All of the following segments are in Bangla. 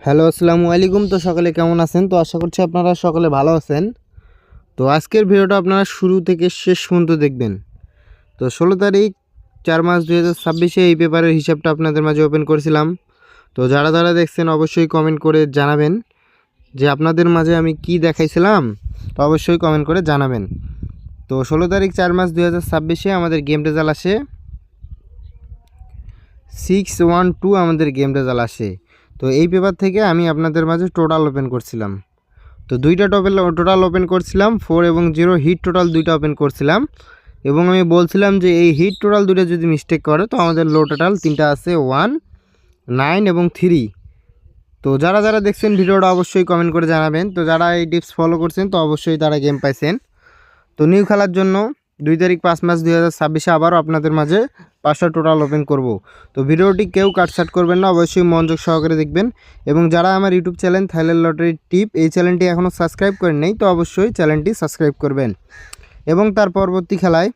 হ্যালো, আসসালামু আলাইকুম। তো সকালে কেমন আছেন? তো আশা করছি আপনারা সকলে ভালো আছেন। তো আজকের ভিডিওটা আপনারা শুরু থেকে শেষ পর্যন্ত দেখবেন। তো 16 তারিখ 4 মাস 2026 এই পেপারের হিসাবটা আপনাদের মাঝে ওপেন করেছিলাম। তো যারা দেখছেন অবশ্যই কমেন্ট করে জানাবেন যে আপনাদের মাঝে আমি কি দেখাইছিলাম। তো অবশ্যই কমেন্ট করে জানাবেন। তো 16 তারিখ 4 মাস 2026 আমাদের গেম রেজাল্ট আসে 612 আমাদের গেম রেজাল্ট আসে। তো এই পেপার থেকে আমি আপনাদের মাঝে টোটাল ওপেন করছিলাম। তো দুইটা টোটাল ওপেন করছিলাম 4 এবং 0 হিট টোটাল দুইটা ওপেন করছিলাম এবং আমি বলছিলাম যে এই হিট টোটাল দুটো যদি মিস্টেক করে তো আমাদের লো টোটাল তিনটা আছে 1, 9 এবং 3। তো যারা দেখছেন ভিডিওটা অবশ্যই কমেন্ট করে জানাবেন। তো যারা এই টিপস ফলো করছেন তো অবশ্যই তারা গেম পাইছেন। তো নিউ খেলার জন্য 2 তারিখ 5 মাস 2026 আবারও আপনাদের মাঝে 5টা টোটাল ওপেন করব। তো ভিডিওটি কেউ কাটছাট করবেন না, অবশ্যই মনোযোগ সহকারে দেখবেন। এবং যারা আমার ইউটিউব চ্যানেল থাইল্যান্ড লটারি টিপ এই চ্যানেলটি এখনও সাবস্ক্রাইব করেন নাই তো অবশ্যই চ্যানেলটি সাবস্ক্রাইব করবেন। এবং তার পরবর্তী খেলায়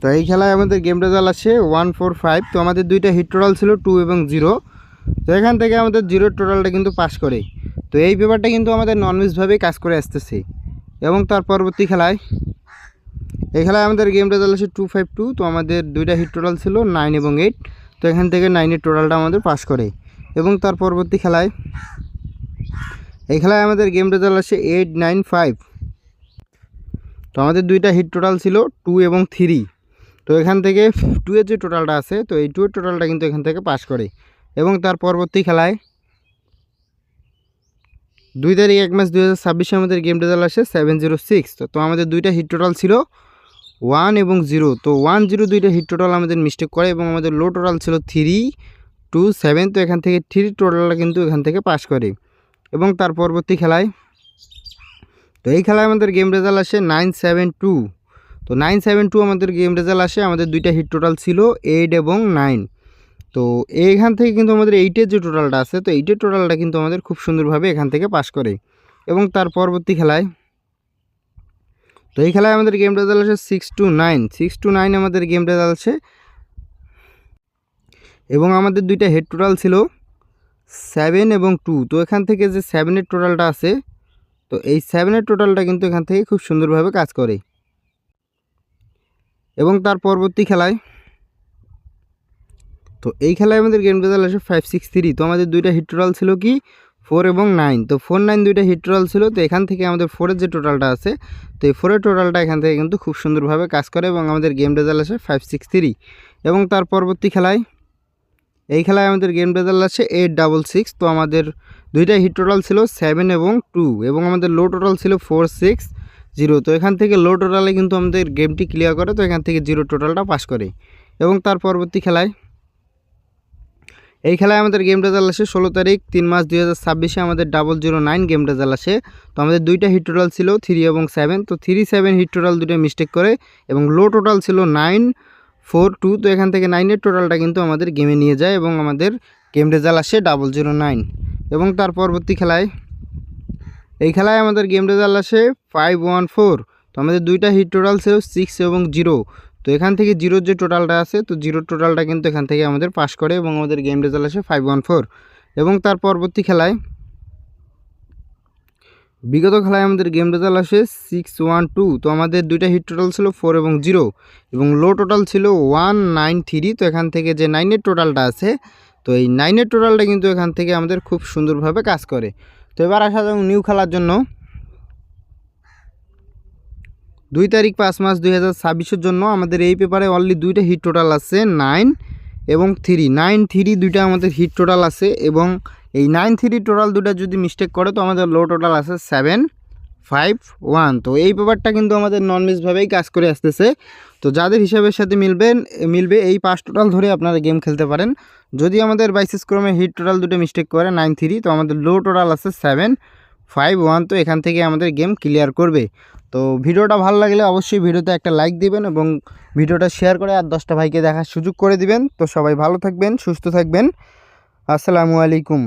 তো এই খেলায় আমাদের গেম রেজাল্ট আসে 145। তো আমাদের দুইটা হিট টোটাল ছিল 2 এবং 0। তো এখান থেকে আমাদের 0 টোটালটা কিন্তু পাস করে। তো এই পেপারটা কিন্তু আমাদের ননভেজভাবেই কাজ করে আসতেছে। এবং তার পরবর্তী খেলায় এই খেলায় আমাদের গেম রেজাল্ট আসে 252। তো আমাদের দুইটা হিট টোটাল ছিল 9 এবং 8। তো এখান থেকে 9-এর টোটালটা আমাদের পাস করে। এবং তার পরবর্তী খেলায় এই খেলায় আমাদের গেম রেজাল্ট আসে 895। তো আমাদের দুইটা হিট টোটাল ছিল 2 এবং 3। তো এখান থেকে 2-এর যে টোটালটা আছে তো এই 2-এর টোটালটা কিন্তু এখান থেকে পাস করে। এবং তার পরবর্তী খেলায় 2 তারিখ 1 মাস 2026 আমাদের গেম রেজাল্ট আসে 706। তো আমাদের দুইটা হিট টোটাল ছিল 1 এবং 0। তো 1, 0 দুইটা হিট টোটাল আমাদের মিস্টেক করে এবং আমাদের লো টোটাল ছিল 3, 2, 7। তো এখান থেকে 3 টোটালটা কিন্তু এখান থেকে পাস করে। এবং তার পরবর্তী খেলায় তো এই খেলায় আমাদের গেম রেজাল্ট আসে 972। তো 972 আমাদের গেম রেজাল্ট আসে। আমাদের দুইটা হিট টোটাল ছিল 8 এবং 9। তো এইখান থেকে কিন্তু আমাদের 8-এর যে টোটালটা আছে তো 8-এর টোটালটা কিন্তু আমাদের খুব সুন্দরভাবে এখান থেকে পাস করে। এবং তার পরবর্তী খেলায় তো এই খেলায় আমাদের গেম রেজাল্ট আসে 629 আমাদের গেম রেজাল্ট আছে। এবং আমাদের দুইটা হেড টোটাল ছিল 7 এবং 2। তো এখান থেকে যে 7-এর টোটালটা আছে তো এই 7-এর টোটালটা কিন্তু এখান থেকে খুব সুন্দরভাবে কাজ করে। এবং তার পরবর্তী খেলায় তো এই খেলায় আমাদের গেম রেজাল্ট আসে 563। তো আমাদের দুইটা হিট টোটাল ছিল কি 4 এবং 9। তো 4, 9 দুইটা হিট টোটাল ছিল। তো এখান থেকে আমাদের 4-এর যে টোটালটা আছে তো এই 4-এর টোটালটা এখান থেকে কিন্তু খুব সুন্দরভাবে কাজ করে এবং আমাদের গেম রেজাল্ট আসে 563। এবং তার পরবর্তী খেলায় এই খেলায় আমাদের গেম রেজাল্ট আসে 866। তো আমাদের দুইটা হিট টোটাল ছিল 7 এবং 2 এবং আমাদের লো টোটাল ছিল 460। তো এখান থেকে লো টোটালে কিন্তু আমাদের গেমটি ক্লিয়ার করে। তো এখান থেকে 0 টোটালটা পাস করে। এবং তার পরবর্তী খেলায় এই খেলায় আমাদের গেম রেজাল্ট আসে 16 তারিখ 3 মাস 2026 আমাদের 009 গেম রেজাল্ট আসে। তো আমাদের দুইটা হিট টোটাল ছিল 3 এবং 7। তো 3, 7 হিট টোটাল দুটো মিস্টেক করে এবং লো টোটাল ছিল 942। তো এখান থেকে 9-এর টোটালটা কিন্তু আমাদের গেমে নিয়ে যায় এবং আমাদের গেম রেজাল্ট আসে 009। এবং তার পরবর্তী খেলায় এই খেলায় আমাদের গেম রেজাল্ট আসে 514। তো আমাদের দুইটা হিট টোটাল ছিল 6 এবং 0। তো এখান থেকে 0-র যে টোটালটা আছে তো 0-র টোটালটা কিন্তু এখান থেকে আমাদের পাস করে এবং আমাদের গেম রেজাল্ট আসে 514। এবং তার পরবর্তী খেলায় বিগত খেলায় আমাদের গেম রেজাল্ট আসে 612। তো আমাদের দুইটা হিট টোটাল ছিল 4 এবং 0 এবং লো টোটাল ছিল 193। তো এখান থেকে যে 9-এর টোটালটা আছে তো এই 9-এর টোটালটা কিন্তু এখান থেকে আমাদের খুব সুন্দরভাবে কাজ করে। তো এবার আসা যাক নিউ খেলার জন্য 2 তারিখ 5 মাস 2026 জন্য আমাদের এই পেপারে অনলি দুইটা হিট টোটাল আছে 9 এবং 3। 9, 3 দুইটা আমাদের হিট টোটাল আছে এবং এই 9, 3 টোটাল দুটা যদি মিস্টেক করে তো আমাদের লো টোটাল আছে 751। তো এই পেপারটা কিন্তু আমাদের নন মিসভাবেই কাজ করে আসতেছে। তো যাদের হিসাবের সাথে মিলবে এই 5 টোটাল ধরে আপনারা গেম খেলতে পারেন। যদি আমাদের বাইসিস ক্রমে হিট টোটাল দুটো মিস্টেক করে 9, 3 তো আমাদের লো টোটাল আছে 751। তো এখান থেকে আমাদের গেম ক্লিয়ার করবে। তো ভিডিওটা ভালো লাগলে অবশ্যই ভিডিওতে একটা লাইক দিবেন এবং ভিডিওটা শেয়ার করে আর 10টা ভাইকে দেখার সুযোগ করে দিবেন। তো সবাই ভালো থাকবেন, সুস্থ থাকবেন। আসসালামু আলাইকুম।